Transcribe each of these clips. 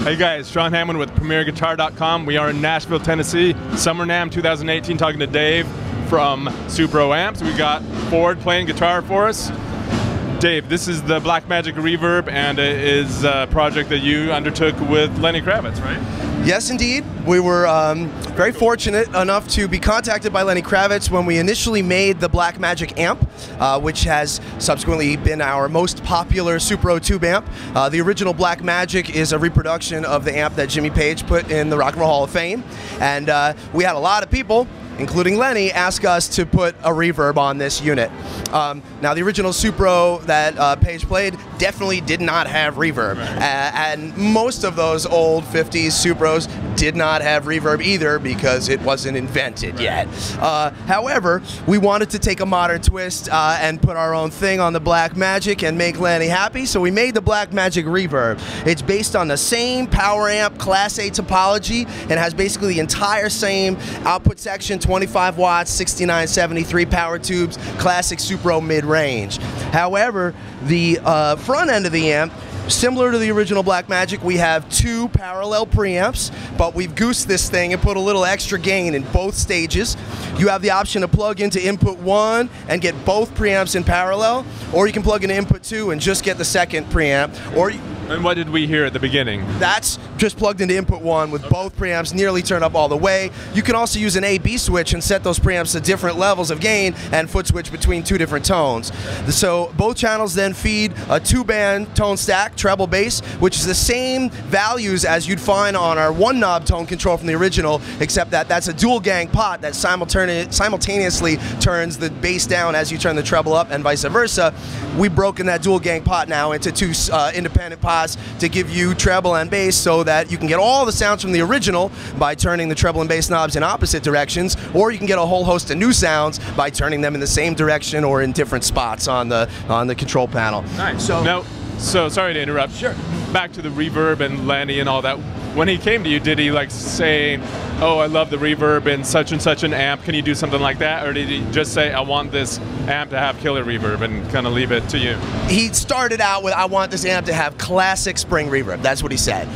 Hey guys, Sean Hammond with PremierGuitar.com. We are in Nashville, Tennessee, Summer NAMM 2018, talking to Dave from Supro Amps. We got Ford playing guitar for us. Dave, this is the Blackmagic Reverb, and it is a project that you undertook with Lenny Kravitz, right? Yes, indeed. We were very fortunate enough to be contacted by Lenny Kravitz when we initially made the Blackmagic amp, which has subsequently been our most popular Supro tube amp. The original Blackmagic is a reproduction of the amp that Jimmy Page put in the Rock and Roll Hall of Fame, and we had a lot of people, including Lenny, ask us to put a reverb on this unit. Now, the original Supro that Page played definitely did not have reverb, and most of those old 50s Supros did not have reverb either because it wasn't invented yet. However, we wanted to take a modern twist and put our own thing on the Blackmagic and make Lenny happy, so we made the Blackmagic Reverb. It's based on the same power amp Class A topology and has basically the entire same output section, 25 watts, 6973 power tubes, classic Supro mid-range. However, the front end of the amp, similar to the original Blackmagic, we have two parallel preamps, but we've goosed this thing and put a little extra gain in both stages. You have the option to plug into input 1 and get both preamps in parallel, or you can plug into input 2 and just get the second preamp. And what did we hear at the beginning? That's just plugged into input 1 with both preamps nearly turned up all the way. You can also use an A-B switch and set those preamps to different levels of gain and foot switch between two different tones. So both channels then feed a two-band tone stack, treble bass, which is the same values as you'd find on our one knob tone control from the original, except that that's a dual gang pot that simultaneously turns the bass down as you turn the treble up and vice versa. We've broken that dual gang pot now into two independent pots to give you treble and bass so that you can get all the sounds from the original by turning the treble and bass knobs in opposite directions, or you can get a whole host of new sounds by turning them in the same direction or in different spots on the control panel. Nice. So sorry to interrupt. Sure. Back to the reverb and Lenny and all that. When he came to you, did he like say, "Oh, I love the reverb in such and such an amp. Can you do something like that?" Or did he just say, "I want this amp to have killer reverb," and kind of leave it to you? He started out with, "I want this amp to have classic spring reverb." That's what he said.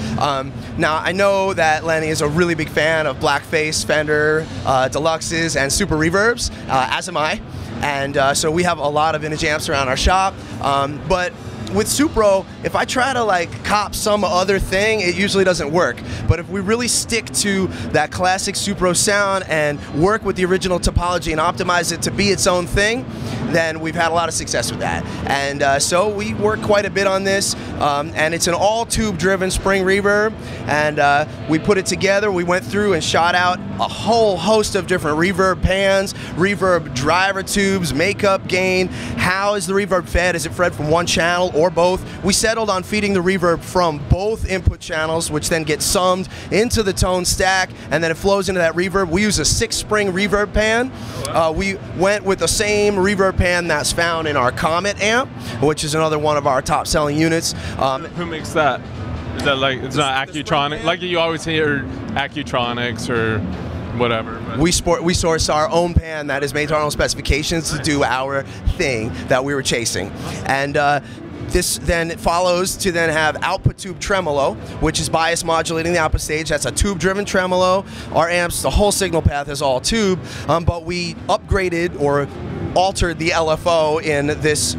Now, I know that Lenny is a really big fan of Blackface, Fender, Deluxes, and Super Reverbs, as am I. And so we have a lot of vintage amps around our shop. But with Supro, if I try to like cop some other thing, it usually doesn't work. But if we really stick to that classic Supro sound and work with the original topology and optimize it to be its own thing, then we've had a lot of success with that. And so we work quite a bit on this, and it's an all-tube driven spring reverb, and we put it together. We went through and shot out a whole host of different reverb pans, reverb driver tubes, makeup gain. How is the reverb fed? Is it fed from one channel or both? We settled on feeding the reverb from both input channels, which then gets summed into the tone stack, and then it flows into that reverb. We use a 6-spring reverb pan. We went with the same reverb pan that's found in our Comet amp, which is another one of our top-selling units. Who makes that? Is that like, it's not Accutronic? Like you always hear Accutronics or whatever. We source our own pan that is made to our own specifications to do our thing that we were chasing. And this then follows to then have output tube tremolo, which is bias modulating the output stage. That's a tube-driven tremolo. Our amps, the whole signal path is all tube, but we upgraded or altered the LFO in this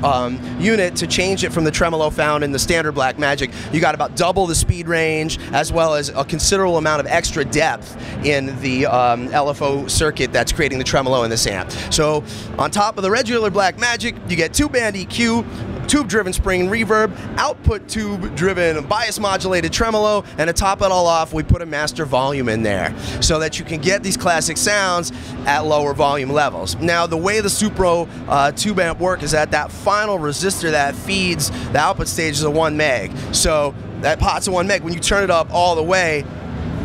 unit to change it from the tremolo found in the standard Blackmagic. You got about double the speed range, as well as a considerable amount of extra depth in the LFO circuit that's creating the tremolo in this amp. So on top of the regular Blackmagic, you get two-band EQ, tube-driven spring reverb, output tube-driven bias modulated tremolo, and to top it all off, we put a master volume in there so that you can get these classic sounds at lower volume levels. Now, the way the Supro tube amp work is that final resistor that feeds the output stage is a 1 meg. So that pot's a 1 meg. When you turn it up all the way,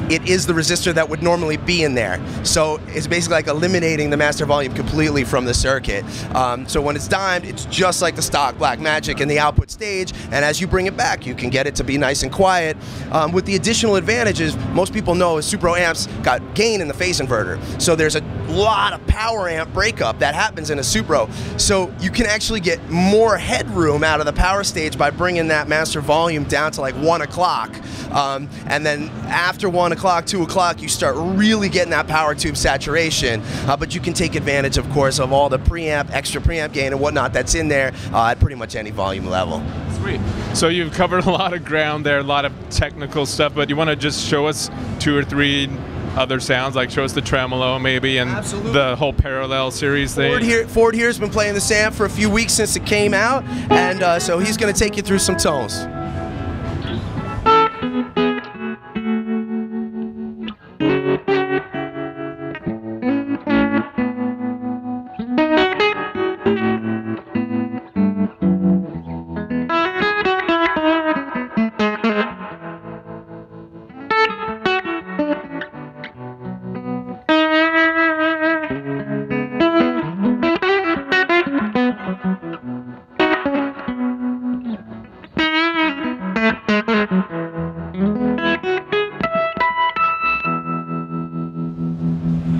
it is the resistor that would normally be in there. So it's basically like eliminating the master volume completely from the circuit. So when it's dimed, it's just like the stock Blackmagic in the output stage, and as you bring it back, you can get it to be nice and quiet. With the additional advantages, most people know Supro amps got gain in the phase inverter. So there's a lot of power amp breakup that happens in a Supro. So you can actually get more headroom out of the power stage by bringing that master volume down to like 1 o'clock. And then after 1 o'clock, 2 o'clock, you start really getting that power tube saturation. But you can take advantage, of course, of all the preamp, extra preamp gain and whatnot that's in there at pretty much any volume level. Sweet. So you've covered a lot of ground there, a lot of technical stuff, but you want to just show us 2 or 3 other sounds, like show us the tremolo maybe, and Absolutely. The whole parallel series thing. Ford here has been playing this amp for a few weeks since it came out, and so he's going to take you through some tones.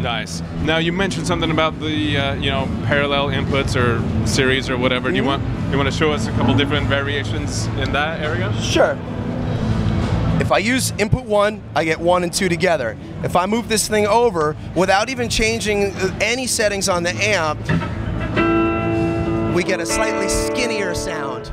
Nice. Now you mentioned something about the you know, parallel inputs or series or whatever. Do you want to show us a couple different variations in that area? Sure. If I use input 1, I get 1 and 2 together. If I move this thing over without even changing any settings on the amp, we get a slightly skinnier sound.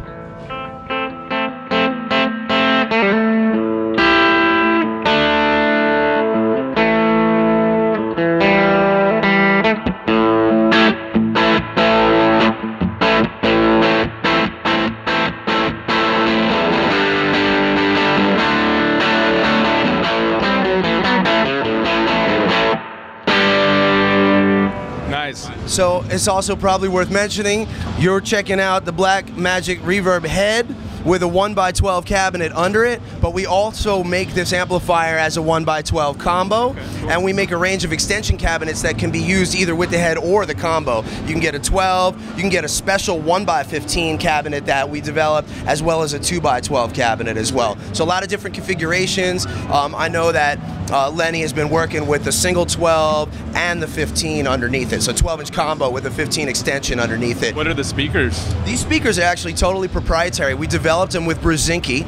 So it's also probably worth mentioning, you're checking out the Blackmagic Reverb head with a 1x12 cabinet under it, but we also make this amplifier as a 1x12 combo, and we make a range of extension cabinets that can be used either with the head or the combo. You can get a 12, you can get a special 1x15 cabinet that we developed, as well as a 2x12 cabinet as well. So a lot of different configurations. I know that Lenny has been working with the single 12 and the 15 underneath it, so 12-inch combo with a 15 extension underneath it. What are the speakers? These speakers are actually totally proprietary. We developed them with Brzezinski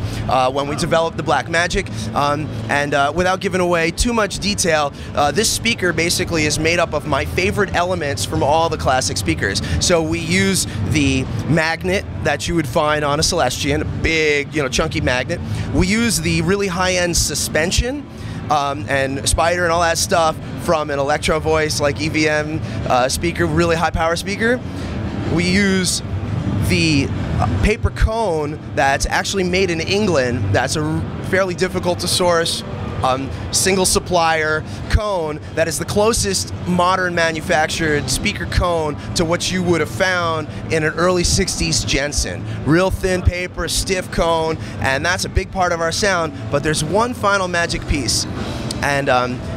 when we developed the Blackmagic, and without giving away too much detail, this speaker basically is made up of my favorite elements from all the classic speakers. So we use the magnet that you would find on a Celestion, a big, chunky magnet. We use the really high-end suspension and Spider and all that stuff from an Electro Voice like EVM speaker, really high power speaker. We use the paper cone that's actually made in England. That's a fairly difficult to source single supplier cone that is the closest modern manufactured speaker cone to what you would have found in an early 60s Jensen. Real thin paper, stiff cone, and that's a big part of our sound, but there's one final magic piece, and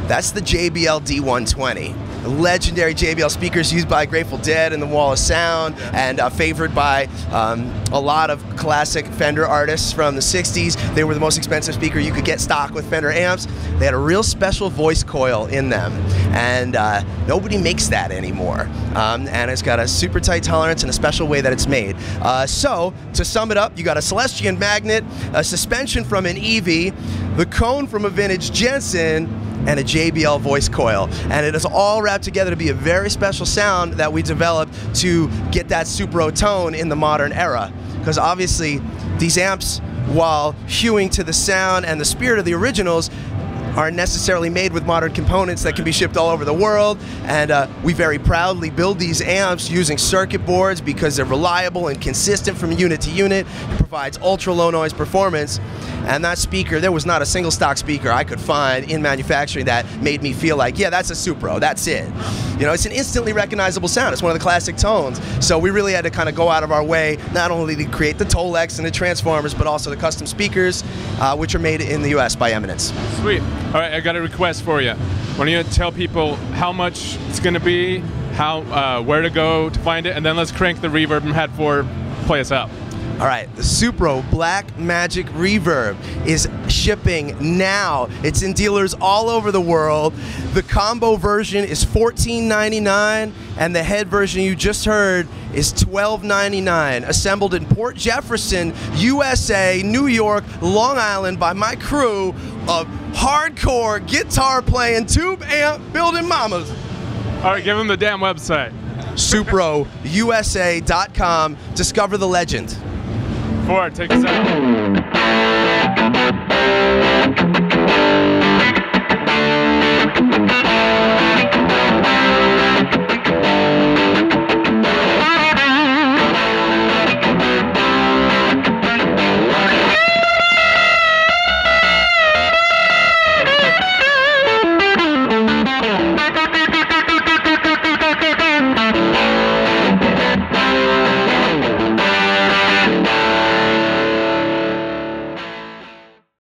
that's the JBL D120. Legendary JBL speakers used by Grateful Dead in the Wall of Sound, and favored by a lot of classic Fender artists from the 60s. They were the most expensive speaker you could get stock with Fender amps. They had a real special voice coil in them, and nobody makes that anymore. And it's got a super tight tolerance and a special way that it's made. So, to sum it up, you got a Celestion magnet, a suspension from an EV, the cone from a vintage Jensen, and a JBL voice coil, and it is all wrapped together to be a very special sound that we developed to get that Supro tone in the modern era. Because obviously these amps, while hewing to the sound and the spirit of the originals, aren't necessarily made with modern components that can be shipped all over the world, and we very proudly build these amps using circuit boards because they're reliable and consistent from unit to unit. It provides ultra low noise performance, and that speaker, there was not a single stock speaker I could find in manufacturing that made me feel like, yeah, that's a Supro, that's it. It's an instantly recognizable sound. It's one of the classic tones. So we really had to kind of go out of our way, not only to create the Tolex and the transformers, but also the custom speakers, which are made in the US by Eminence. Sweet. All right, I got a request for you. Why don't you tell people how much it's going to be, where to go to find it, and then let's crank the reverb and have Ford play us out. All right, the Supro Blackmagic Reverb is shipping now. It's in dealers all over the world. The combo version is $14.99, and the head version you just heard is $12.99. Assembled in Port Jefferson, USA, New York, Long Island by my crew of hardcore guitar playing tube amp building mamas. All right, give them the damn website. SuproUSA.com. Discover the legend. Ford, take us out.